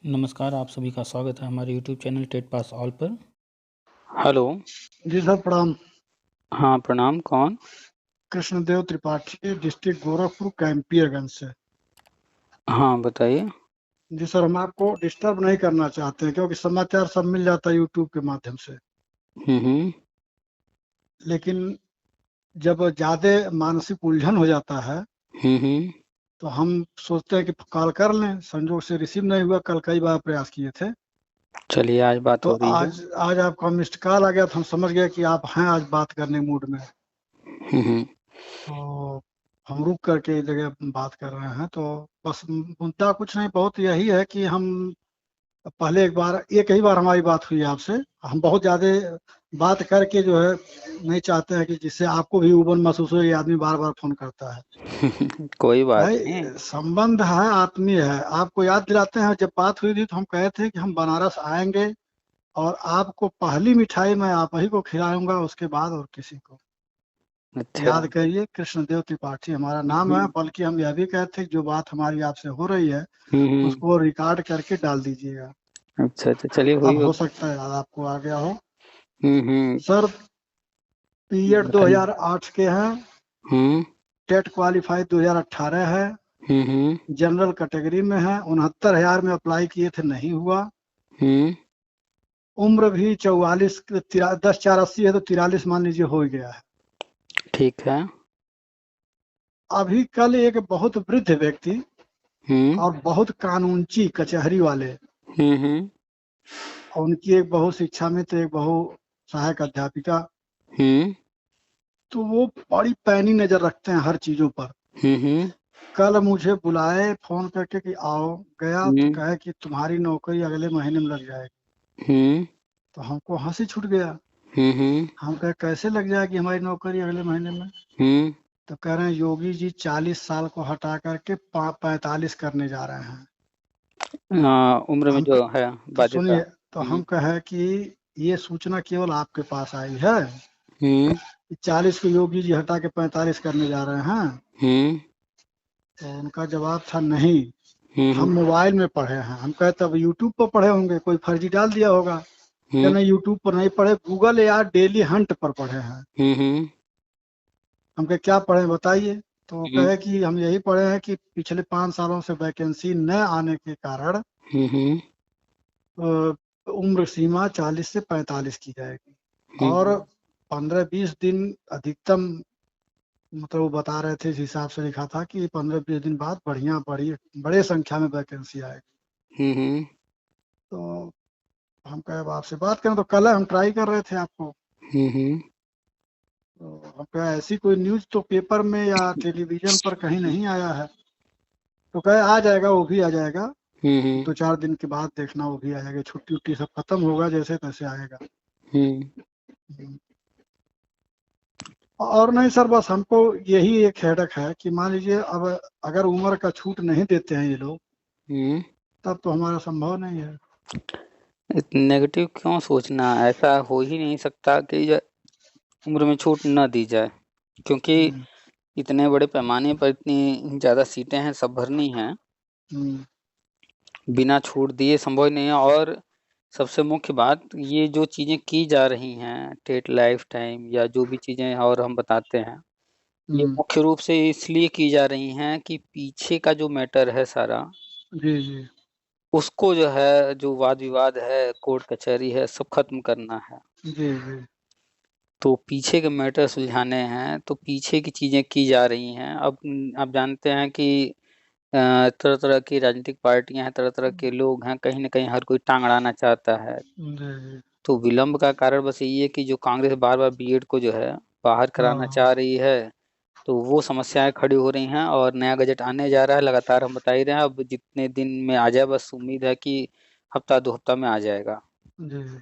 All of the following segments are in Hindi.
नमस्कार, आप सभी का स्वागत है हमारे YouTube channel TET pass all पर। हेलो। जी सर, प्रणाम। हाँ, प्रणाम। कौन? कृष्णदेव त्रिपाठी, डिस्ट्रिक्ट गोरखपुर, कैंपियरगंज से। हाँ, बताइए। जी सर, हम आपको डिस्टर्ब नहीं करना चाहते हैं क्योंकि समाचार सब मिल जाता है यूट्यूब के माध्यम से। हम्म। लेकिन जब ज़्यादा मानसिक उलझन हो जाता है हम्म। तो हम सोचते हैं कि कॉल कर लें। संजोग से रिसीव नहीं हुआ, कल कई बार प्रयास किए थे। चलिए, आज बात तो हो रही है। आज आज आपका मिस्ड कॉल आ गया तो हम समझ गए कि आप हैं आज बात करने मूड में। हम्म। तो हम रुक करके इस जगह बात कर रहे हैं। तो बस मुद्दा कुछ नहीं, बहुत यही है कि हम पहले एक ही बार हमारी बात हुई आपसे। हम बहुत ज़्यादा बात करके जो है नहीं चाहते हैं कि जिससे आपको भी ऊबन महसूस हो, ये आदमी बार बार फोन करता है। कोई बात भाई, नहीं। संबंध है, आत्मीय है। आपको याद दिलाते हैं, जब बात हुई थी तो हम कहे थे कि हम बनारस आएंगे और आपको पहली मिठाई मैं आप ही को खिलाऊंगा, उसके बाद और किसी को। अच्छा। याद करिए, कृष्णदेव त्रिपाठी हमारा नाम है। हम्म। बल्कि हम यह भी कहते कि जो बात हमारी आपसे हो रही है हम्म। उसको रिकॉर्ड करके डाल दीजिएगा। अच्छा अच्छा, चलिए, हुई अब हो होगी। सकता है याद आपको आ गया हो। हम्म। सर, पीएड बताइए। 2008 के हैं। हम्म। टेट क्वालिफाई 2018 है। हम्म। जनरल कैटेगरी में है। 69,000 में अप्लाई किए थे, नहीं हुआ। हम्म। उम्र भी 44, 10/4/80 है तो 43 मान लीजिए हो ही गया है। ठीक है। अभी कल एक बहुत वृद्ध व्यक्ति हम्म। और बहुत कानूनची कचहरी वाले, हम्म। और उनकी एक बहु शिक्षा मित्र, एक बहु सहायक अध्यापिका, हम्म। तो वो बड़ी पैनी नजर रखते हैं हर चीजों पर। हम्म। कल मुझे बुलाए फोन करके कि आओ। गया तो हम्म। कहे कि तुम्हारी नौकरी अगले महीने में लग जाएगी। हम्म। तो हमको हंसी छूट गया। हम्म। हम कहे कैसे लग जाएगी हमारी नौकरी अगले महीने में। हम्म। तो कह रहे हैं योगी जी 40 साल को हटा करके 45 करने जा रहे हैं। हाँ, उम्र में हम जो है तो बाध्यता। सुनिए, तो हम कहे कि ये सूचना केवल आपके पास आई है हम्म। कि 40 को योगी जी हटा के 45 करने जा रहे हैं। हम्म। तो उनका जवाब था नहीं, हम हम्म। मोबाइल में पढ़े हैं। हम कहे तब यूट्यूब पर पढ़े होंगे, कोई फर्जी डाल दिया होगा। क्या हम्म। नहीं, यूट्यूब पर नहीं पढ़े, गूगल या डेली हंट पर पढ़े हैं। हम्म। हम कहे क्या पढ़े बताइए। तो वो हम्म। कहे कि हम यही पढ़े हैं कि पिछले 5 सालों से वैकेंसी न आने के कारण हम्म। उम्र सीमा 40 से 45 की जाएगी। और हम्म। 15-20 दिन अधिकतम, मतलब वो बता रहे थे, इस हिसाब से लिखा था कि 15-20 दिन बाद बढ़िया बड़ी बड़े संख्या में वैकेंसी आएगी। हम्म। तो हम कहे अब आपसे बात करें, तो कल हम ट्राई कर रहे थे आपको। हम्म। तो हम कहे ऐसी कोई न्यूज़ तो पेपर में या टेलीविजन पर कहीं नहीं आया है। तो कहे आ जाएगा, वो भी आ जाएगा। हम्म। 2-4 दिन के बाद देखना, वो भी आ जाएगा। छुट्टी उट्टी सब खत्म होगा, जैसे तैसे आएगा। हम्म। और नहीं सर, बस हमको यही एक हेडक है कि मान लीजिए अब अगर उम्र का छूट नहीं देते हैं ये लोग, हम्म। तब तो हमारा संभव नहीं है। नेगेटिव क्यों सोचना? ऐसा हो ही नहीं सकता कि उम्र में छूट न दी जाए, क्योंकि हम्म, इतने बड़े पैमाने पर इतनी ज़्यादा सीटें हैं, सब भरनी हैं। हम्म, बिना छूट दिए संभव ही नहीं है। और सबसे मुख्य बात, ये जो चीज़ें की जा रही हैं, टेट लाइफ टाइम या जो भी चीज़ें और हम बताते हैं, ये हम्म, मुख्य रूप से इसलिए की जा रही हैं कि पीछे का जो मैटर है सारा, जी जी उसको जो है, जो वाद विवाद है, कोर्ट कचहरी है, सब खत्म करना है। जी जी। तो पीछे के मैटर सुलझाने हैं, तो पीछे की चीजें की जा रही हैं। अब आप जानते हैं कि तरह तरह की राजनीतिक पार्टियां हैं, तरह तरह के लोग हैं, कहीं ना कहीं हर कोई टांग अड़ाना चाहता है। जी जी। तो विलंब का कारण बस यही है कि जो कांग्रेस बार बार बीएड को जो है बाहर कराना हाँ। चाह रही है, तो वो समस्याएं खड़ी हो रही हैं। और नया बजट आने जा रहा है, लगातार हम बता ही रहे हैं। अब जितने दिन में आ जाए, बस उम्मीद है कि हफ्ता 2 हफ्ता में आ जाएगा। जी जी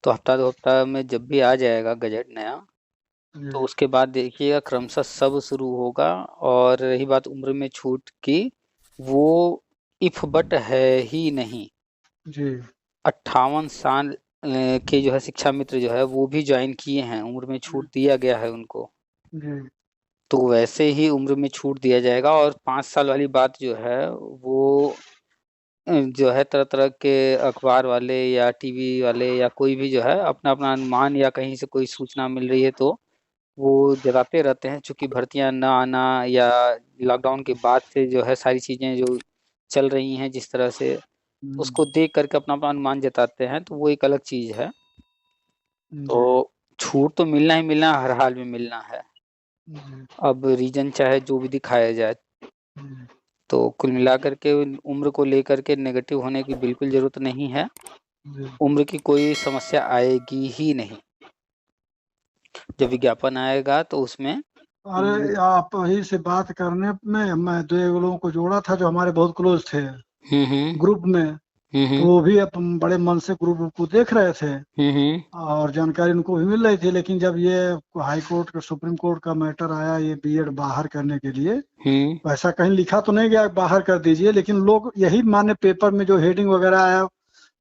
तो हफ्ता 2 हफ्ता में जब भी आ जाएगा गजट नया, तो जी उसके बाद देखिएगा क्रमशः सब शुरू होगा। और रही बात उम्र में छूट की, वो इफ बट है ही नहीं। जी 58 साल के जो है शिक्षा मित्र जो है वो भी ज्वाइन किए हैं, उम्र में छूट दिया गया है उनको। जी। तो वैसे ही उम्र में छूट दिया जाएगा। और 5 साल वाली बात जो है वो जो है तरह-तरह के अखबार वाले या टीवी वाले या कोई भी जो है अपना-अपना अनुमान या कहीं से कोई सूचना मिल रही है तो वो जताते रहते हैं। चूँकि भर्तियाँ ना आना या लॉकडाउन के बाद से जो है सारी चीज़ें जो चल रही हैं जिस तरह से, उसको देख कर के अपना-अपना अनुमान जताते हैं, तो वो एक अलग चीज़ है। तो जी। छूट तो मिलना ही मिलना है, हर हाल में मिलना है। जी। अब रीज़न चाहे जो भी दिखाया जाए। जी। तो कुल मिलाकर के उम्र को लेकर के नेगेटिव होने की बिल्कुल ज़रूरत नहीं है। जी। उम्र की कोई समस्या आएगी ही नहीं। जब विज्ञापन आएगा तो उसमें उम्र। अरे आप ही से बात करने में मैं 2 लोगों को जोड़ा था जो हमारे बहुत क्लोज थे हुँ, हुँ। ग्रुप में, हुँ, तो हुँ। वो भी बड़े मन से ग्रुप को देख रहे थे हुँ, हुँ। और जानकारी उनको भी मिल रही थी। लेकिन जब ये हाई कोर्ट का, सुप्रीम कोर्ट का मैटर आया ये बीएड बाहर करने के लिए, हुँ। वैसा कहीं लिखा तो नहीं गया बाहर कर दीजिए, लेकिन लोग यही माने पेपर में जो हेडिंग वगैरह आया,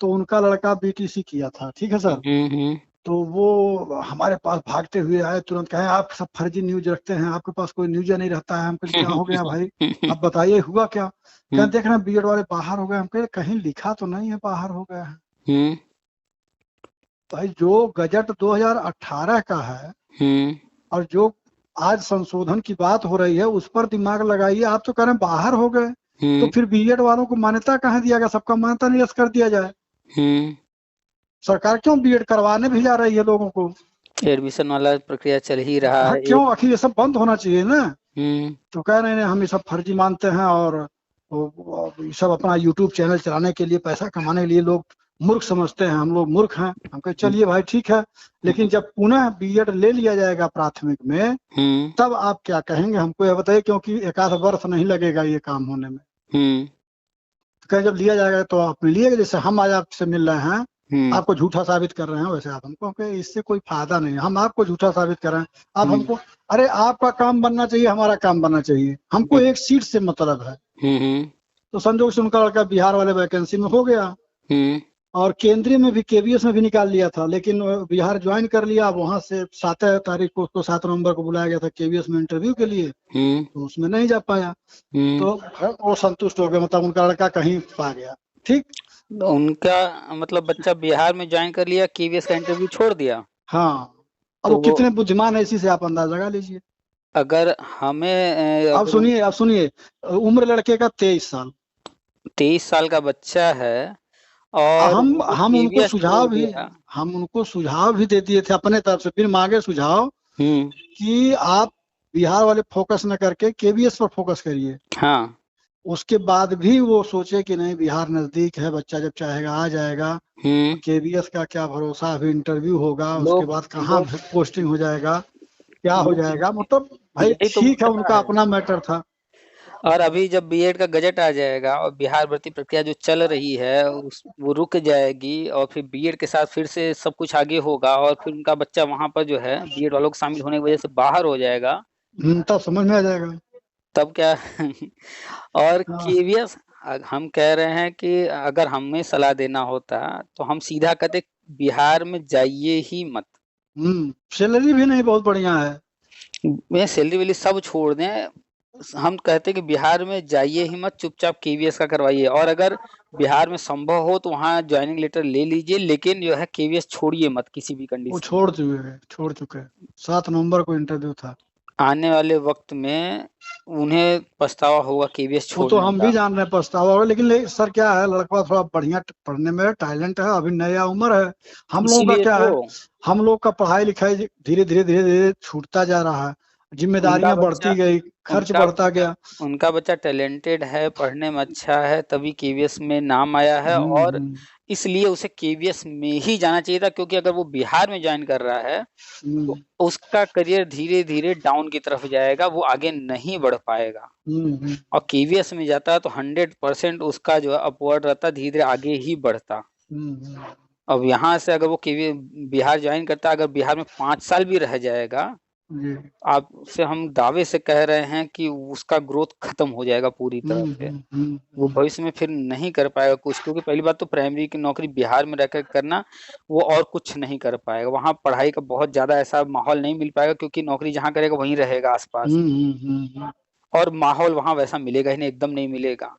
तो उनका लड़का बीटीसी किया था, ठीक है सर। हुँ, हुँ। तो वो हमारे पास भागते हुए आए, तुरंत कहे आप सब फर्जी न्यूज रखते हैं, आपके पास कोई न्यूज नहीं रहता है। हम कहे क्या हो गया भाई, आप बताइए हुआ क्या। कहें देख रहे हैं बीएड वाले बाहर हो गए। हम कहे कहीं लिखा तो नहीं है बाहर हो गया है। हुँ। भाई जो गजट 2018 का है हुँ। और जो आज संशोधन की बात हो रही है उस पर दिमाग लगाइए। आप तो कह रहे हैं बाहर हो गए, तो हुँ। फिर बीएड वालों को मान्यता कहाँ दिया गया, सबका मान्यता निरस्त कर दिया जाए। हुँ। सरकार क्यों बीएड करवाने भी जा रही है लोगों को। एडमिशन वाला प्रक्रिया चल ही रहा हाँ है क्यों, एक। आखिर ये सब बंद होना चाहिए ना। हुँ। तो कह रहे हैं हम ये सब फर्जी मानते हैं और ये सब अपना यूट्यूब चैनल चलाने के लिए, पैसा कमाने के लिए लोग मूर्ख समझते हैं, हम लोग मूर्ख हैं। हम कहे हुँ। चलिए भाई ठीक है, लेकिन हुँ। जब पुनः बीएड ले लिया जाएगा प्राथमिक में, हुँ। तब आप क्या कहेंगे हमको ये बताइए, क्योंकि एक आध वर्ष नहीं लगेगा ये काम होने में। हुँ। तो कहे जब लिया जाएगा तो आप मिलिएगा, जैसे हम आज आपसे मिल रहे हैं, हुँ। आपको झूठा साबित कर रहे हैं, वैसे आप हमको कहे इससे कोई फायदा नहीं है। हम आपको झूठा साबित कर रहे हैं, आप हुँ। हमको, अरे आपका काम बनना चाहिए, हमारा काम बनना चाहिए, हमको हुँ। एक सीट से मतलब है। हुँ। हुँ। तो संजोग से उनका लड़का बिहार वाले वैकेंसी में हो गया हुँ। और केंद्रीय में भी, केवीएस में भी निकाल लिया था, लेकिन बिहार ज्वाइन कर लिया। वहां से 7 तारीख को उसको, 7 नवंबर को बुलाया गया था केवीएस में इंटरव्यू के लिए, हुँ। तो उसमें नहीं जा पाया। हुँ। तो वो संतुष्ट हो गया, मतलब उनका लड़का कहीं पा गया। ठीक। उनका मतलब बच्चा बिहार में जॉइन कर लिया, केवीएस का इंटरव्यू छोड़ दिया। हाँ, अब तो वो वो कितने बुद्धिमान है इसी से आप अंदाजा लगा लीजिए। अगर हमें अब अगर सुनिए, अब सुनिए, उम्र लड़के का 23 साल। 23 साल का बच्चा है और वो हम उनको केवीएस छोड़ सुझाव भी, दिया। हम उनको सुझाव भी दे दिए थे अपने तरफ से, फिर मांगे सुझाव हुँ। कि आप बिहार वाले फोकस न करके केवीएस पर फोकस करिए। हाँ। उसके बाद भी वो सोचे कि नहीं बिहार नजदीक है, बच्चा जब चाहेगा आ जाएगा। हुँ। केवीएस का क्या भरोसा, अभी इंटरव्यू होगा, उसके लोग बाद कहाँ लोग पोस्टिंग हो जाएगा, क्या हो लोग जाएगा, मतलब भाई यही तो ठीक है मूर्खता उनका है। अपना मैटर था। और अभी जब बीएड का गजट आ जाएगा और बिहार भर्ती प्रक्रिया जो चल रही है उस वो रुक जाएगी और फिर बीएड के साथ फिर से सब कुछ आगे होगा और फिर उनका बच्चा वहाँ पर जो है बीएड वालों को शामिल होने की वजह से बाहर हो जाएगा। तब समझ में आ जाएगा। तब क्या और हाँ। केवीएस हम कह रहे हैं कि अगर हमें सलाह देना होता तो हम सीधा कहते बिहार में जाइए ही मत। सैलरी भी नहीं बहुत बढ़िया है। मैं सैलरी वैलरी सब छोड़ दें, हम कहते हैं कि बिहार में जाइए ही मत, चुपचाप केवीएस का करवाइए और अगर बिहार में संभव हो तो वहाँ ज्वाइनिंग लेटर ले लीजिए, लेकिन जो है केवीएस छोड़िए मत किसी भी वो कंडीशन में। छोड़ चुके हैं। 7 नवंबर को इंटरव्यू था। आने वाले वक्त में उन्हें पछतावा होगा केवीएस वो तो छोड़ने हम भी का। जान रहे हैं पछतावा होगा, लेकिन सर क्या है, लड़का थोड़ा बढ़िया पढ़ने में टैलेंट है, अभी नया उम्र है। हम लोगों का इसीलिए क्या तो है, हम लोग का पढ़ाई लिखाई धीरे धीरे छूटता जा रहा है, उनका जिम्मेदारियां बच्चा बढ़ती गई, खर्च उनका बढ़ता गया। उनका बच्चा टैलेंटेड है, पढ़ने में अच्छा है, तभी केवीएस में नाम आया है और हम्म। इसलिए उसे केवीएस में ही जाना चाहिए था, क्योंकि अगर वो बिहार में ज्वाइन कर रहा है तो हम्म। उसका करियर धीरे-धीरे डाउन की तरफ जाएगा, वो आगे नहीं बढ़ पाएगा हम्म। और केवीएस में जाता तो 100% उसका जो है अपवर्ड रहता, धीरे-धीरे आगे ही बढ़ता। हम्म। अब यहाँ से अगर वो केवी बिहार ज्वाइन करता, अगर बिहार में 5 साल भी रह जाएगा, जी। आपसे हम दावे से कह रहे हैं कि उसका ग्रोथ खत्म हो जाएगा पूरी तरह से। वो भविष्य में फिर नहीं कर पाएगा कुछ, क्योंकि पहली बात तो प्राइमरी की नौकरी बिहार में रहकर करना, वो और कुछ नहीं कर पाएगा। वहाँ पढ़ाई का बहुत ज़्यादा ऐसा माहौल नहीं मिल पाएगा, क्योंकि नौकरी जहाँ करेगा वहीं रहेगा आस-पास हम्म। और माहौल वहाँ वैसा मिलेगा ही नहीं, एकदम नहीं मिलेगा।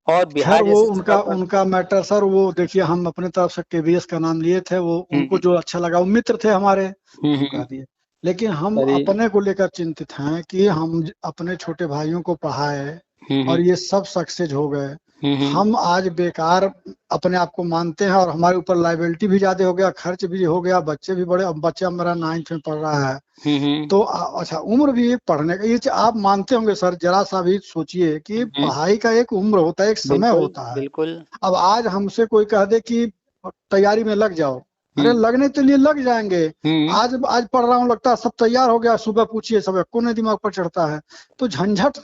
और खैर बिहार वो जैसी जगह उनका पर। उनका मैटर सर, वो देखिए हम अपने तरफ से केवीएस का नाम लिए थे, वो उनको हम्म जो अच्छा लगा, वो मित्र थे हमारे, वो कह हम्म। दिए। लेकिन हम अरे। अपने को लेकर चिंतित हैं कि हम अपने छोटे भाइयों को पढ़ाए और हम्म ये सब सक्सेस हो गए, हम्म। हम आज बेकार अपने आप को मानते हैं, और हमारे ऊपर लाइबिलिटी भी ज्यादा हो गया, खर्च भी हो गया, बच्चे भी बड़े, अब बच्चा मेरा 9th में पढ़ रहा है, हम्म। तो अच्छा उम्र भी पढ़ने का, ये आप मानते होंगे सर, जरा सा भी सोचिए कि हम्म। पढ़ाई का एक उम्र होता है, एक समय बिल्कुल होता है। बिल्कुल। अब आज हमसे कोई कह दे कि तैयारी में लग जाओ, अरे हम्म लगने के लिए लग जाएंगे। हम्म। आज आज पढ़ रहा हूँ, लगता है सब तैयार हो गया, सुबह पूछिए सब कोने दिमाग पर चढ़ता है, तो झंझट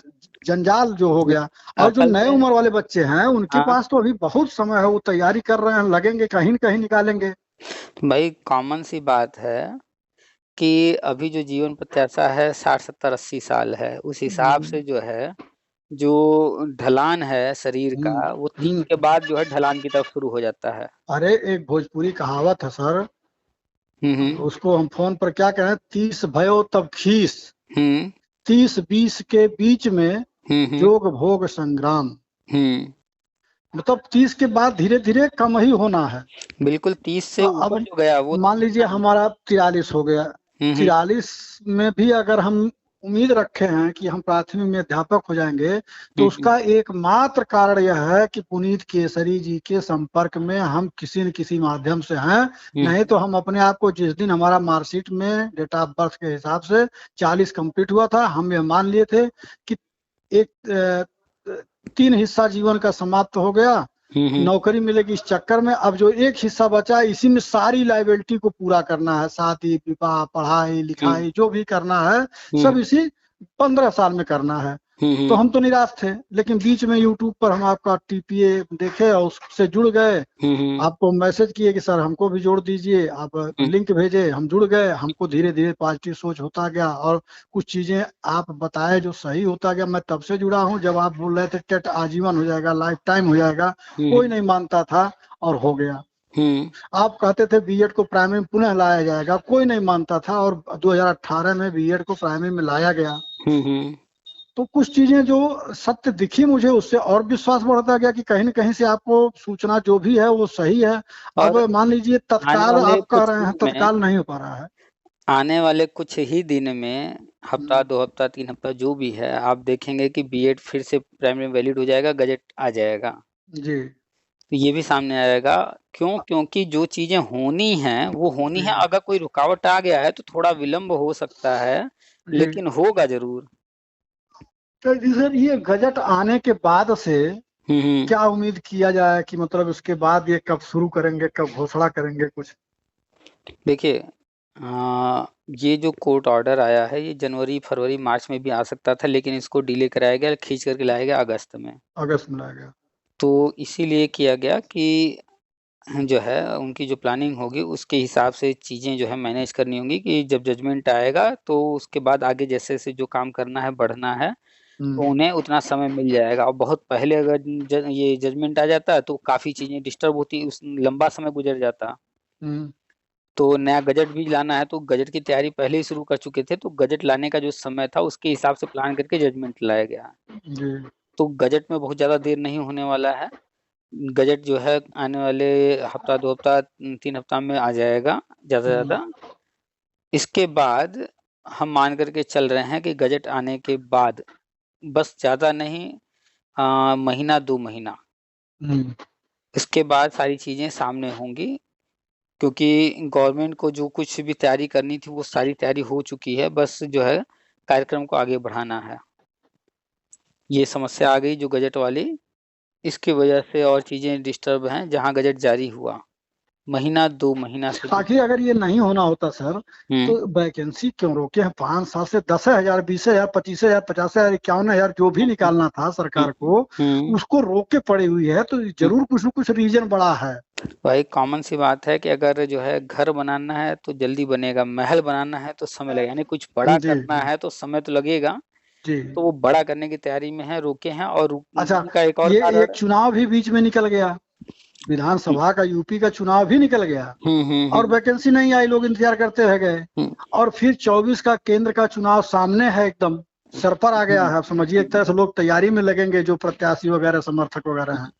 जंजाल जो हो गया। और जो असल नए में। उम्र वाले बच्चे हैं उनके हाँ। पास तो अभी बहुत समय है, वो तैयारी कर रहे हैं, लगेंगे कहीं न कहीं निकालेंगे। भाई कॉमन सी बात है कि अभी जो जीवन प्रत्याशा है 60 70 80 साल है, उस हिसाब हम्म, से जो है, जो ढलान है शरीर का, हम्म, वो 30 हम्म। के बाद जो है ढलान की तरफ शुरू हो जाता है। अरे एक भोजपुरी कहावत है सर, हम्म। उसको हम फोन पर क्या कहें, 30 भयो तब खीस, हम्म 30 20 के बीच में हम्म। जोग भोग संग्राम। हम्म। मतलब 30 के बाद धीरे धीरे कम ही होना है। बिल्कुल 30 से ऊपर अब जो गया वो मान तो लीजिए उतना ही। हमारा 43 हो गया, हम्म। 43 में भी अगर हम उम्मीद रखे हैं कि हम प्राथमिक में अध्यापक हो जाएंगे, तो हम्म उसका एकमात्र कारण यह है कि पुनीत केसरी जी के संपर्क में हम किसी न किसी माध्यम से हैं। नहीं हम्म। तो हम अपने आप को, जिस दिन हमारा मार्कशीट में डेट ऑफ बर्थ के हिसाब से 40 कंप्लीट हुआ था, हम ये मान लिए थे कि एक 3 हिस्सा जीवन का समाप्त हो गया, हम्म। नौकरी मिलेगी इस चक्कर में, अब जो एक हिस्सा बचा है इसी में सारी लाइबिलिटी को पूरा करना है, शादी विवाह पढ़ाई हम्म लिखाई जो भी करना है, सब हम्म। इसी 15 साल में करना है। तो हम्म हम तो निराश थे, लेकिन बीच में यूट्यूब पर हम आपका टीपीए देखे और उससे जुड़ गए, हम्म। आपको मैसेज किए कि सर हमको भी जोड़ दीजिए, आप लिंक भेजे, हम जुड़ गए, हमको धीरे धीरे पॉजिटिव सोच होता गया, और कुछ चीजें आप बताए जो सही होता गया। मैं तब से जुड़ा हूँ जब आप बोल रहे थे टेट आजीवन हो जाएगा, लाइफ टाइम हो जाएगा, कोई हम्म। नहीं मानता था, और हो गया। हम्म आप कहते थे बीएड को प्राइमरी में पुनः लाया जाएगा, कोई नहीं मानता था, और 2018 में बीएड को प्राइमरी में लाया गया। हम्म। तो कुछ चीजें जो सत्य दिखी मुझे, उससे और विश्वास बढ़ता गया कि कहीं न कहीं से आपको सूचना जो भी है वो सही है। अब और मान लीजिए आने तत्काल वाले आप कह कुछ रहे हैं, दिन में, तत्काल नहीं हो पा रहा है। आने वाले कुछ ही दिन में, हफ्ता हुँ, 2 हफ्ता 3 हफ्ता जो भी है, आप देखेंगे कि बीएड फिर से प्राइमरी में वैलिड हो जाएगा, गजट आ जाएगा। जी, तो ये भी सामने आएगा। क्यों? क्योंकि जो चीजें होनी हैं वो होनी है। जी, अगर कोई रुकावट आ गया है तो थोड़ा विलंब हो सकता है, जी। लेकिन होगा जरूर। तो जी सर, ये गजट आने के बाद से हम्म। क्या उम्मीद किया जाए कि मतलब उसके बाद ये कब शुरू करेंगे, कब घोषणा करेंगे कुछ? देखिए, ये जो कोर्ट ऑर्डर आया है, ये जनवरी फरवरी मार्च में भी आ सकता था, लेकिन इसको डिले कराया गया, खींच करके लाया गया अगस्त में। अगस्त में लाया गया। तो इसीलिए किया गया कि जो है उनकी जो प्लानिंग होगी उसके हिसाब से चीज़ें जो है मैनेज करनी होंगी, कि जब जजमेंट आएगा तो उसके बाद आगे जैसे जैसे जो काम करना है, बढ़ना है, हुँ, तो उन्हें उतना समय मिल जाएगा। और बहुत पहले अगर ये जजमेंट आ जाता है तो काफ़ी चीज़ें डिस्टर्ब होती, उस लंबा समय गुजर जाता। हुँ, तो नया गजट भी लाना है, तो गजट की तैयारी पहले ही शुरू कर चुके थे, तो गजट लाने का जो समय था उसके हिसाब से प्लान करके जजमेंट लाया गया। जी। तो गजट में बहुत ज़्यादा देर नहीं होने वाला है। गजट जो है आने वाले हफ्ता 2 हफ्ता 3 हफ्ता में आ जाएगा ज़्यादा से हुँ, ज़्यादा। इसके बाद हम मान करके चल रहे हैं कि गजट आने के बाद, बस ज़्यादा नहीं, महीना 2 महीना, हुँ, इसके बाद सारी चीज़ें सामने होंगी। क्योंकि गवर्नमेंट को जो कुछ भी तैयारी करनी थी वो सारी तैयारी हो चुकी है, बस जो है कार्यक्रम को आगे बढ़ाना है। ये समस्या आ गई जो गजट वाली, इसकी वजह से और चीज़ें डिस्टर्ब हैं। जहाँ गजट जारी हुआ, महीना 2 महीना से भी। आखिर अगर ये नहीं होना होता सर, तो हम्म वैकेंसी क्यों रोके हैं 5 साल से? 10,000 20,000 25,000 50,000 51,000 जो भी हम्म निकालना था सरकार हम्म को, हम्म। उसको रोक के पड़ी हुई है, तो हम्म। जरूर कुछ न कुछ रीजन बड़ा है। भाई कॉमन सी बात है कि अगर जो है घर बनाना है तो जल्दी बनेगा, महल बनाना है तो समय लगेगा, यानी कुछ बड़ा जी, करना है तो समय तो लगेगा। जी। तो वो बड़ा करने की तैयारी में है, रुके हैं। और अच्छा, रुकने का एक और ये एक कारण। चुनाव भी बीच में निकल गया, विधानसभा का, यूपी का चुनाव भी निकल गया, और हम्म। वैकेंसी नहीं आई, लोग इंतजार करते रह गए। हम्म। और फिर 24 का केंद्र का चुनाव सामने है एकदम, सर पर आ गया है, आप समझिए एक तरह से लोग तैयारी में लगेंगे जो प्रत्याशी वगैरह समर्थक वगैरह हैं।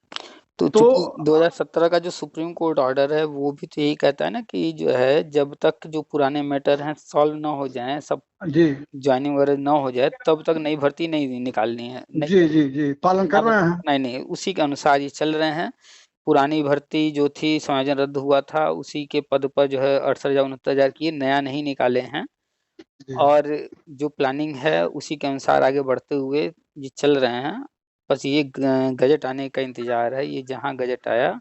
तो तो चूंकि 2017 का जो सुप्रीम कोर्ट ऑर्डर है वो भी तो यही कहता है ना कि जो है जब तक जो पुराने मैटर हैं सॉल्व ना हो जाएं, सब जी ज्वाइनिंग वगैरह ना हो जाए, तब तक नई भर्ती नहीं निकालनी है, नहीं जी जी जी पालन कर रहे हैं। नहीं नहीं, उसी के अनुसार ये चल रहे हैं। पुरानी भर्ती जो थी समायोजन रद्द हुआ था, उसी के पद पर जो है 68,000 69,000 की नया नहीं निकाले हैं। जी और जो प्लानिंग है उसी के अनुसार आगे बढ़ते हुए ये चल रहे हैं। बस ये गजट आने का इंतजार है। ये जहां गजट आया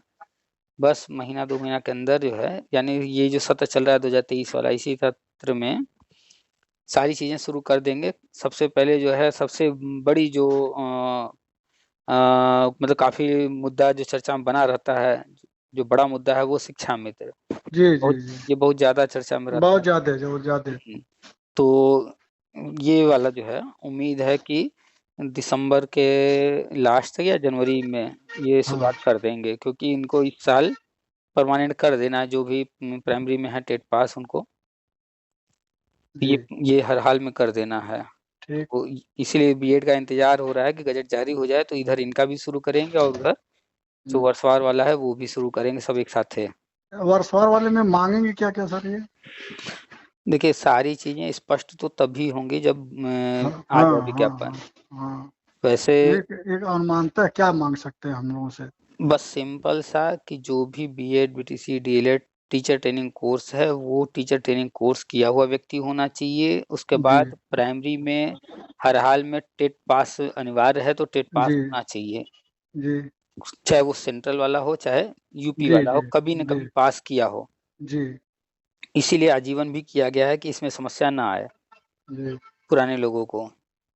बस महीना 2 महीना के अंदर जो है, यानी ये जो सत्र चल रहा है 2023 वाला, इसी सत्र में सारी चीजें शुरू कर देंगे। सबसे पहले जो है सबसे बड़ी जो मतलब काफी मुद्दा जो चर्चा में बना रहता है, जो बड़ा मुद्दा है वो शिक्षा मित्र, जी जी बहुत जी ये बहुत ज्यादा चर्चा में रहता बहुत है। ज्यादा बहुत ज्यादा। तो ये वाला जो है उम्मीद है कि दिसंबर के लास्ट तक या जनवरी में ये हाँ शुरुआत कर देंगे, क्योंकि इनको इस साल परमानेंट कर देना है जो भी प्राइमरी में है टेट पास उनको, जी ये हर हाल में कर देना है। ठीक। तो इसीलिए बीएड का इंतजार हो रहा है कि गजट जारी हो जाए तो इधर इनका भी शुरू करेंगे और उधर जो हम्म। वर्षवार वाला है वो भी शुरू करेंगे सब एक साथ है। वर्षवार वाले में मांगेंगे क्या क्या सर ये? देखिए सारी चीजें स्पष्ट तो तभी होंगी जब हाँ आ हाँ जाए हाँ विज्ञापन। हाँ हाँ। वैसे एक एक अनुमानतः क्या मांग सकते हैं हम लोगों से? बस सिंपल सा कि जो भी BEd BTC DElEd teacher training course है वो टीचर ट्रेनिंग कोर्स किया हुआ व्यक्ति होना चाहिए। उसके जी बाद प्राइमरी में हर हाल में टेट पास अनिवार्य है, तो टेट पास जी होना चाहिए। जी चाहे वो सेंट्रल वाला हो चाहे यूपी जी वाला हो, जी कभी न जी कभी पास किया हो। जी इसीलिए आजीवन भी किया गया है कि इसमें समस्या ना आए जी पुराने लोगों को।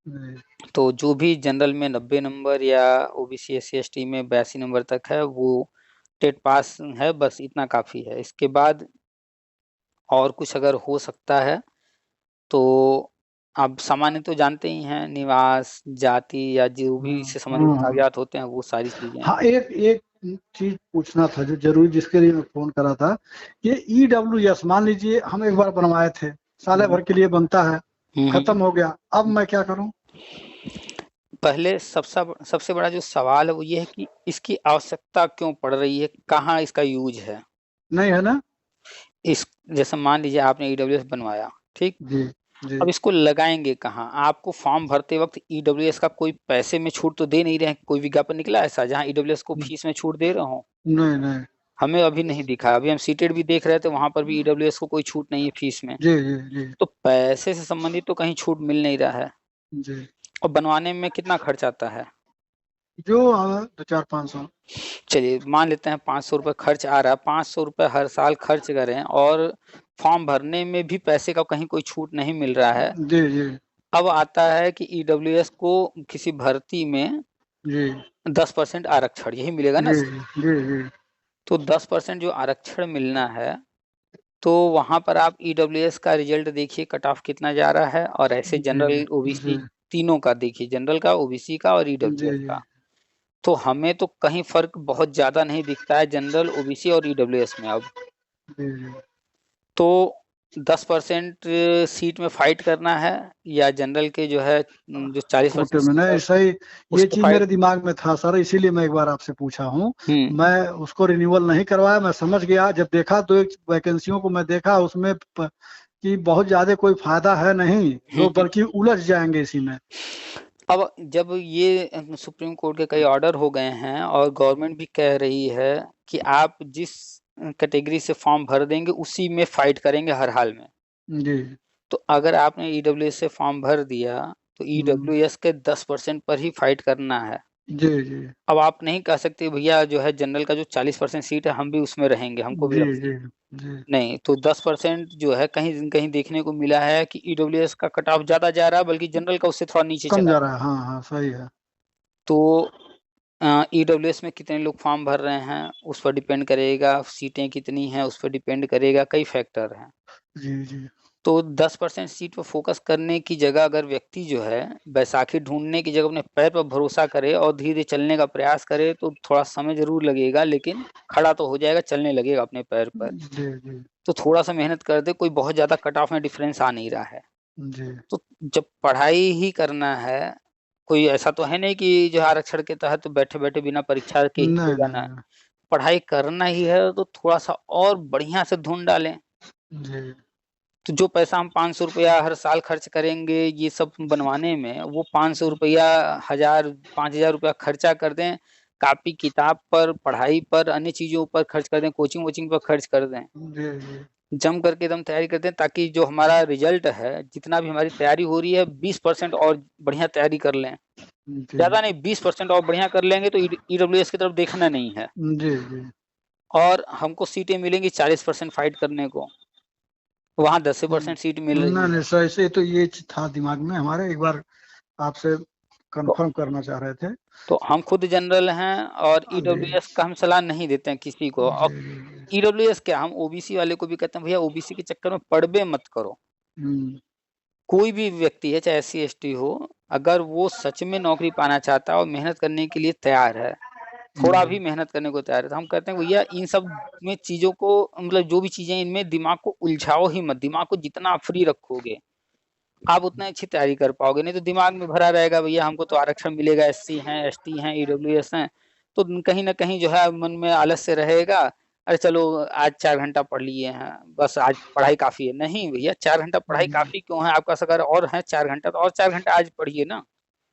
जी तो जो भी जनरल में 90 नंबर या ओबीसी एससी एसटी में 82 नंबर तक है वो टेट पास है, बस इतना काफी है। इसके बाद और कुछ अगर हो सकता है तो आप सामान्य तो जानते ही हैं, निवास जाति या जो भी हाँ इससे संबंधित हाँ हाँ। कागजात होते हैं वो सारी चीजें। हाँ एक एक चीज पूछना था जो जरूरी, जिसके लिए मैं फोन करा था कि EWS मान लीजिए हम एक बार बनवाए थे, साल हम्म भर के लिए बनता है, हम्म। खत्म हो गया, अब मैं क्या करूं? पहले सबसे बड़ा जो सवाल है वो ये है कि इसकी आवश्यकता क्यों पड़ रही है, कहाँ इसका यूज है। नहीं है ना? इस जैसे मान लीजिए आपने ईडब्ल्यूएस बनवाया, ठीक। जी जी अब इसको लगाएंगे कहाँ? आपको फॉर्म भरते वक्त ईडब्ल्यूएस का कोई पैसे में छूट तो दे नहीं रहे हैं, कोई विज्ञापन निकला ऐसा जहाँ ईडब्ल्यूएस को फीस में छूट दे रहा हो? नहीं नहीं। हमें अभी नहीं दिखा। अभी हम सीटेड भी देख रहे थे, वहां पर भी ईडब्ल्यूएस को कोई छूट नहीं है फीस में। जी जी जी तो पैसे से संबंधित तो कहीं छूट मिल नहीं रहा है। जी और बनवाने में कितना खर्च आता है? जो 2 4 500। चलिए मान लेते हैं 500 रुपये खर्च आ रहा है, 500 रुपये हर साल खर्च करें और फॉर्म भरने में भी पैसे का कहीं कोई छूट नहीं मिल रहा है। जी जी अब आता है कि ईडब्ल्यूएस को किसी भर्ती में जी 10% आरक्षण यही मिलेगा ना। जी जी जी तो 10% जो आरक्षण मिलना है, तो वहां पर आप ईडब्ल्यूएस का रिजल्ट देखिए कट ऑफ कितना जा रहा है, और ऐसे जी जनरल जी ओबीसी तीनों का देखिए, जनरल का ओबीसी का और जी ईडब्ल्यूएस जी का। तो हमें तो कहीं फर्क बहुत ज्यादा नहीं दिखता है जनरल ओबीसी और ईडब्ल्यूएस में अब। जी तो 10% सीट में फाइट करना है या जनरल के जो है जो 40% कोटे में सीट है नहीं सही। ये उसको चीज फाइट। मेरे दिमाग में था सर, इसीलिए मैं एक बार आपसे पूछा हूँ। हम्म मैं उसको रिन्यूअल नहीं करवाया, मैं समझ गया जब देखा, तो एक वैकेंसियों को मैं देखा उसमें कि बहुत ज्यादा कोई फायदा है नहीं, हम्म लोग हम्म। बल्कि उलझ जाएंगे इसी में। अब जब ये सुप्रीम कोर्ट के कई ऑर्डर हो गए हैं और गवर्नमेंट भी कह रही है कि आप जिस कैटेगरी से फॉर्म भर देंगे उसी में फाइट करेंगे हर हाल में। जी तो अगर आपने ईडब्ल्यूएस से फॉर्म भर दिया तो हम्म, ईडब्ल्यूएस के 10% पर ही फाइट करना है। जी जी अब आप नहीं कह सकते भैया जो है जनरल का जो 40% सीट है हम भी उसमें रहेंगे, हमको भी जी रखिए। जी जी नहीं, तो 10% जो है कहीं कहीं देखने को मिला है कि ईडब्ल्यूएस का कट ऑफ ज्यादा जा रहा है, बल्कि जनरल का उससे थोड़ा नीचे कम चला जा गया। रहा है, हाँ हाँ सही है। तो ईडब्ल्यूएस में कितने लोग फॉर्म भर रहे हैं उस पर डिपेंड करेगा, सीटें कितनी हैं उस पर डिपेंड करेगा, कई फैक्टर हैं। जी जी तो 10% सीट पर फोकस करने की जगह अगर व्यक्ति जो है बैसाखी ढूंढने की जगह अपने पैर पर भरोसा करे और धीरे धीरे चलने का प्रयास करे तो थोड़ा समय जरूर लगेगा, लेकिन खड़ा तो हो जाएगा, चलने लगेगा अपने पैर पर। जी जी तो थोड़ा सा मेहनत कर दे, कोई बहुत ज्यादा कट ऑफ में डिफरेंस आ नहीं रहा है। जी। तो जब पढ़ाई ही करना है, कोई ऐसा तो है नहीं कि जो आरक्षण के तहत बैठे-बैठे बिना परीक्षा के ही नहीं, होगा नहीं, ना। नहीं। पढ़ाई करना ही है तो थोड़ा-सा और बढ़िया से धुन डालें। जी। तो जो पैसा हम ₹500 हर साल खर्च करेंगे ये सब बनवाने में, वो ₹500 1000 ₹5000 खर्चा कर दें, कॉपी-किताब पर, पढ़ाई पर, अन्य चीज़ों पर खर्च कर दें, कोचिंग-वोचिंग पर खर्च कर दें। जी, जी। जम करके एकदम तैयारी करते हैं ताकि जो हमारा रिज़ल्ट है, जितना भी हमारी तैयारी हो रही है 20% और बढ़िया तैयारी कर लें। जी। ज़्यादा नहीं 20% और बढ़िया कर लेंगे तो ईडब्ल्यूएस की तरफ देखना नहीं है जी, जी। और हमको सीटें मिलेंगी 40% फाइट करने को। वहाँ 10% सीट मिल नहीं, रही नहीं है। सर, ऐसे तो ये था दिमाग में हमारे, एक बार आपसे तो कंफर्म करना चाह रहे थे। तो हम खुद जनरल हैं और जी। ईडब्ल्यूएस का हम सलाह नहीं देते हैं किसी को। जी, और जी, जी। ईडब्ल्यूएस क्या हम ओबीसी वाले को भी कहते हैं भैया ओबीसी के चक्कर में पड़बे मत करो। हुँ। कोई भी व्यक्ति है चाहे एससी एसटी हो, अगर वो सच में नौकरी पाना चाहता है और मेहनत करने के लिए तैयार है, थोड़ा जी। भी मेहनत करने को तैयार है, तो हम कहते हैं भैया इन सब में चीज़ों को मतलब जो भी चीज़ें इनमें दिमाग को उलझाओ ही मत, दिमाग को जितना आप फ्री रखोगे, आप उतना अच्छी तैयारी कर पाओगे। नहीं तो दिमाग में भरा रहेगा भैया हमको तो आरक्षण मिलेगा, एससी हैं, एसटी हैं, ईडब्ल्यूएस हैं, तो कहीं न कहीं जो है मन में आलस्य रहेगा, अरे चलो आज 4 घंटा पढ़ लिए हैं, बस आज पढ़ाई काफ़ी है। नहीं भैया 4 घंटा पढ़ाई हुँ। काफ़ी क्यों है? आपके पास अगर और है 4 घंटा तो और 4 घंटा आज पढ़िए ना।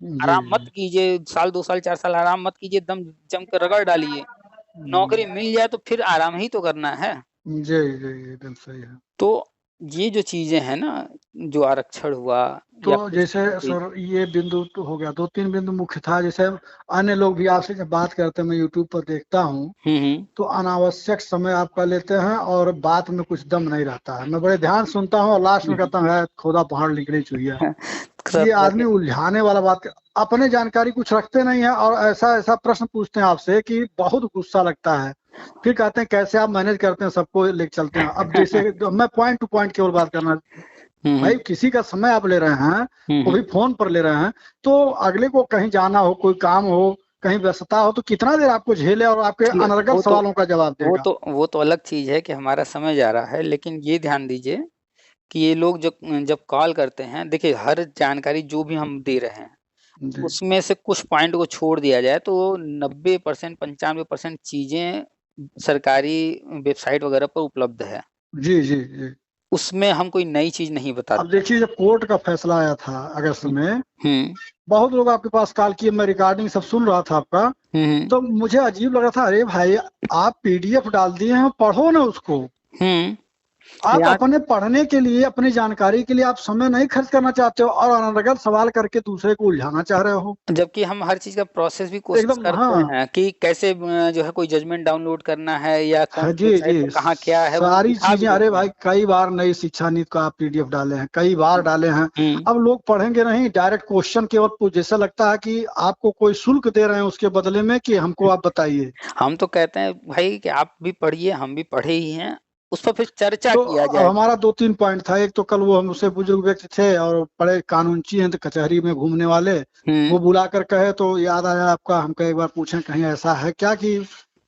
जी, आराम मत जी। कीजिए, साल 2 साल 4 साल आराम मत कीजिए, दम जम कर रगड़ डालिए। नौकरी हुँ। मिल जाए तो फिर आराम ही तो करना है। जी, जी, एकदम सही है। तो ये जो चीज़ें हैं ना, जो आरक्षण हुआ तो या कुछ जैसे भी। सर ये बिंदु तो हो गया, 2-3 बिंदु मुख्य था, जैसे अन्य लोग भी आपसे जब बात करते हैं, मैं यूट्यूब पर देखता हूँ, हुँ, हुँ। तो अनावश्यक समय आपका लेते हैं और बात में कुछ दम नहीं रहता है। मैं बड़े ध्यान से सुनता हूँ और लास्ट हुँ, में हुँ। कहता हूँ, "है, खोदा पहाड़ निकली चुहिया।" सब ये तरह आदमी के उलझाने वाला बात अपने जानकारी कुछ रखते नहीं है और ऐसा-ऐसा प्रश्न पूछते हैं आपसे कि बहुत गुस्सा लगता है। फिर कहते हैं, "कैसे आप मैनेज करते हैं, सबको लेके चलते हैं?" अब जैसे मैं पॉइंट टू पॉइंट केवल बात करना, हुँ, भाई हुँ। किसी का समय आप ले रहे हैं, हुँ, वो भी हुँ। फ़ोन पर ले रहे हैं, तो अगले को कहीं जाना हो, कोई काम हो, कहीं व्यस्तता हो, तो कितना देर आपको झेले और आपके चलिए अनर्गल सवालों का जवाब वो देगा। तो वो तो अलग चीज़ है कि हमारा समय जा रहा है, लेकिन ये ध्यान दीजिए कि ये लोग जब जब कॉल करते हैं, देखिए हर जानकारी जो भी हम दे रहे हैं, जी। उसमें से कुछ पॉइंट को छोड़ दिया जाए तो 90% 95% चीज़ें सरकारी वेबसाइट वगैरह पर उपलब्ध है। जी, जी, जी। उसमें हम कोई नई चीज़ नहीं अब बताते हैं। देखिए, जब कोर्ट का फैसला आया था अगस्त हुँ, में, हुँ, बहुत लोग आपके पास कॉल किए, मैं रिकॉर्डिंग सब सुन रहा था आपका, हुँ, हुँ, तो मुझे अजीब लग रहा था, अरे भाई आप पीडीएफ डाल दिए हैं, पढ़ो ना उसको। हुँ, आप यहाँ अपने पढ़ने के लिए, अपनी जानकारी के लिए आप समय नहीं खर्च करना चाहते हो और अनर्गल सवाल करके दूसरे को उलझाना चाह रहे हो। जबकि हम हर चीज़ का प्रोसेस भी कोशिश एकदम करते हाँ। हैं कि कैसे जो है कोई जजमेंट डाउनलोड करना है या हाँ कौन-सी जी, वेबसाइट जी। पर कहाँ क्या है वो सारी दिखा भी चीज़ें, अरे देते भाई हैं। कई बार नई शिक्षा नीति का आप पीडीएफ डाले हैं, कई बार हुँ, डाले हैं। हुँ। अब लोग पढ़ेंगे नहीं, डायरेक्ट क्वेश्चन केवल जैसा लगता है कि आपको कोई शुल्क दे रहे हैं उसके बदले में कि हमको आप बताइए। हम तो कहते हैं भाई कि आप भी पढ़िए, हम भी पढ़े ही हैं, उस पर फिर चर्चा तो किया अब जाए। हमारा 2-3 पॉइंट था। एक तो कल वो हमसे बुजुर्ग व्यक्ति थे और बड़े कानूनची हैं, तो कचहरी में घूमने वाले, हुँ, वो बुलाकर कहे तो याद आया आपका, हम कहे एक बार पूछें कहीं ऐसा है क्या कि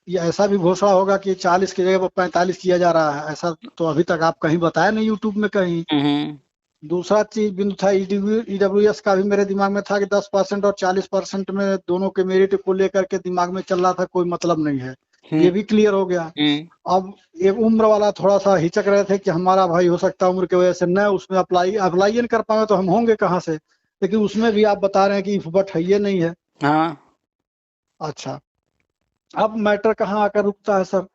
ये ऐसा भी घोषणा होगा कि 40 की जगह पर 45 किया जा रहा है? ऐसा तो अभी तक आप कहीं बताया नहीं यूट्यूब में कहीं। हुँ, हुँ, दूसरा चीज़ बिंदु था, ईडब्ल्यूएस का भी मेरे दिमाग में था कि 10% और 40% में दोनों के मेरिट को लेकर के दिमाग में चल रहा था, कोई मतलब नहीं है। हुँ, ये भी क्लियर हो गया। हुँ, अब एक उम्र वाला थोड़ा-सा हिचक रहे थे कि हमारा भाई हो सकता है उम्र की वजह से न उसमें अप्लाई ही नहीं कर पाएँ तो हम होंगे कहाँ से? लेकिन उसमें भी आप बता रहे हैं कि इफ बट है, ये नहीं है। हाँ। अच्छा, अब मैटर कहाँ आकर रुकता है सर?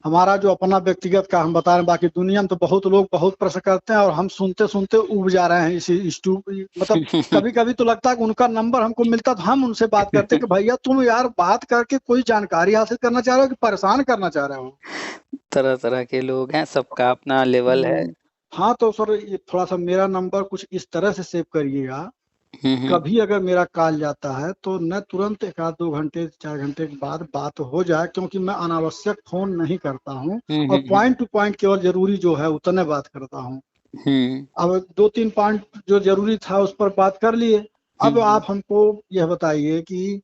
हमारा जो अपना व्यक्तिगत का हम बता रहे हैं, बाकी दुनिया में तो बहुत लोग बहुत प्रश्न करते हैं और हम सुनते-सुनते ऊब जा रहे हैं इसी मतलब कभी-कभी तो लगता है कि उनका नंबर हमको मिलता तो हम उनसे बात करते कि भैया तुम यार बात करके कोई जानकारी हासिल करना चाह रहे हो कि परेशान करना चाह रहे हो? तरह-तरह के लोग हैं, सबका अपना लेवल है। हाँ, तो सर ये थोड़ा-सा मेरा नंबर कुछ इस तरह से सेव करिएगा, हुँ, हुँ, कभी अगर मेरा कॉल जाता है तो न तुरंत 1 आध 2 घंटे 4 घंटे के बाद बात हो जाए, क्योंकि मैं अनावश्यक फ़ोन नहीं करता हूँ हुँ, और हुँ, हुँ, पॉइंट टू पॉइंट केवल ज़रूरी जो है उतने बात करता हूँ। हुँ, अब 2-3 पॉइंट जो ज़रूरी था उस पर बात कर लिए। हुँ, अब हुँ, आप हमको यह बताइए कि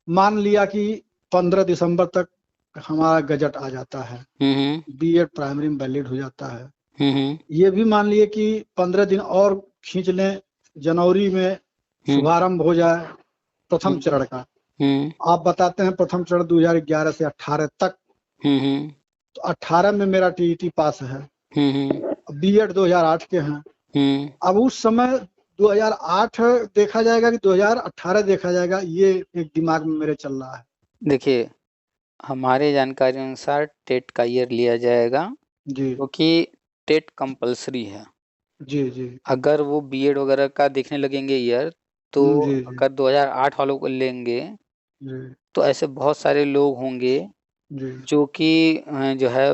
मान लिया कि 15 दिसंबर तक हमारा गज़ट आ जाता है, हुँ, हुँ, बीएड प्राइमरी में वैलिड हो जाता है। हुँ, हुँ, ये भी मान लिए कि 15 दिन और खींच लें, जनवरी में शुभारंभ हो जाए प्रथम चरण का। आप बताते हैं प्रथम चरण 2011 से 18 तक, तो 18 में मेरा टीईटी पास है, बीएड 2008 के हैं। अब उस समय 2008 देखा जाएगा कि 2018 देखा जाएगा, ये एक दिमाग में मेरे चल रहा है। देखिए, हमारे जानकारी अनुसार टेट का ईयर लिया जाएगा जी, क्योंकि टेट कंपलसरी है। जी, जी, अगर वो बीएड वगैरह का देखने लगेंगे ईयर, तो जी, जी, अगर 2008 वालों को लेंगे जी, तो ऐसे बहुत सारे लोग होंगे जी, जो कि जो है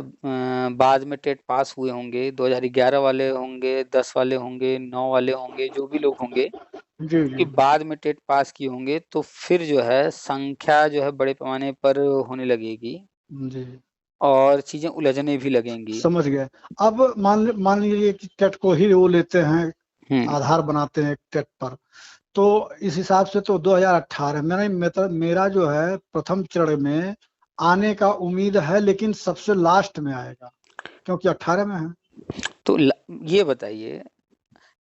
बाद में टेट पास हुए होंगे, 2011 वाले होंगे, 10 वाले होंगे, 9 वाले होंगे, जो भी लोग होंगे जी, कि जी, बाद में टेट पास किए होंगे, तो फिर जो है संख्या जो है बड़े पैमाने पर होने लगेगी जी, और चीजें उलझने भी लगेंगी। समझ गए। अब मान लीजिए कि टेट को ही वो लेते हैं, आधार बनाते हैं टेट पर, तो इस हिसाब से तो 2018 मेरा जो है प्रथम चरण में आने का उम्मीद है, लेकिन सबसे लास्ट में आएगा क्योंकि 18 में है। तो ये बताइए,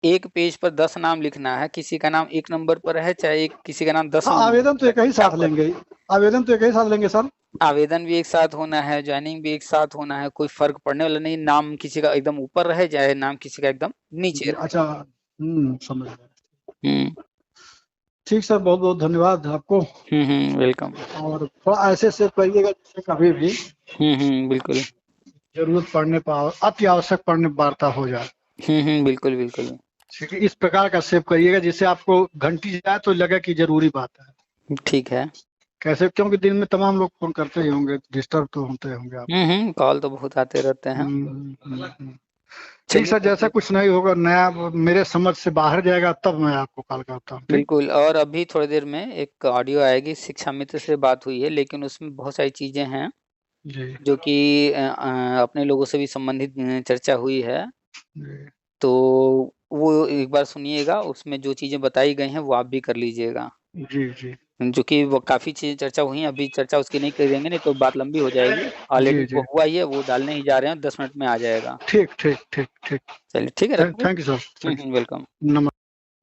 एक पेज पर 10 नाम लिखना है, किसी का नाम 1 नंबर पर है, चाहे किसी का नाम 10वें हाँ, नंबर आवेदन तो पर है, एक ही क्या साथ फर्क? लेंगे, आवेदन तो एक ही साथ लेंगे सर। आवेदन भी एक साथ होना है, ज्वाइनिंग भी एक साथ होना है, कोई फर्क पड़ने वाला नहीं। नाम किसी का एकदम ऊपर रहे, चाहे नाम किसी का एकदम नीचे जी, रहे। अच्छा, समझ गए। हम्म ठीक सर, बहुत बहुत धन्यवाद आपको। वेलकम। और थोड़ा ऐसे से करिएगा जिससे कभी भी बिल्कुल। जरूरत पड़ने पर, अति आवश्यक पड़ने पर वार्ता हो जाए। बिल्कुल बिल्कुल। ठीक है, इस प्रकार का सेव करिएगा जिससे आपको घंटी जाए तो लगे कि जरूरी बात है। ठीक है। कैसे, क्योंकि दिन में तमाम लोग फोन करते ही होंगे, डिस्टर्ब तो होते होंगे आप। कॉल तो बहुत आते रहते हैं। ठीक चलिए सर, तो जैसा फिर। कुछ नहीं होगा नया मेरे समझ से बाहर जाएगा तब मैं आपको कॉल करता हूँ। ठीक, बिल्कुल, और अभी थोड़ी देर में एक ऑडियो आएगी, शिक्षा मित्र से बात हुई है, लेकिन उसमें बहुत सारी चीजें हैं जी, जो कि अपने लोगों से भी संबंधित चर्चा हुई है। जी, तो वो एक बार सुनिएगा, उसमें जो चीजें बताई गई हैं वो आप भी कर लीजिएगा। जी, जी, जो कि वो काफी चीजें चर्चा हुई हैं, अभी चर्चा उसकी नहीं करेंगे, नहीं तो बात लंबी हो जाएगी। ऑलरेडी जी, वो जी, हुआ ही है, वो डालने ही जा रहे हैं, 10 मिनट में आ जाएगा। ठीक, ठीक, ठीक, ठीक। चलिए ठीक है, रखें। Thank you sir, thank welcome. You. नमस्कार।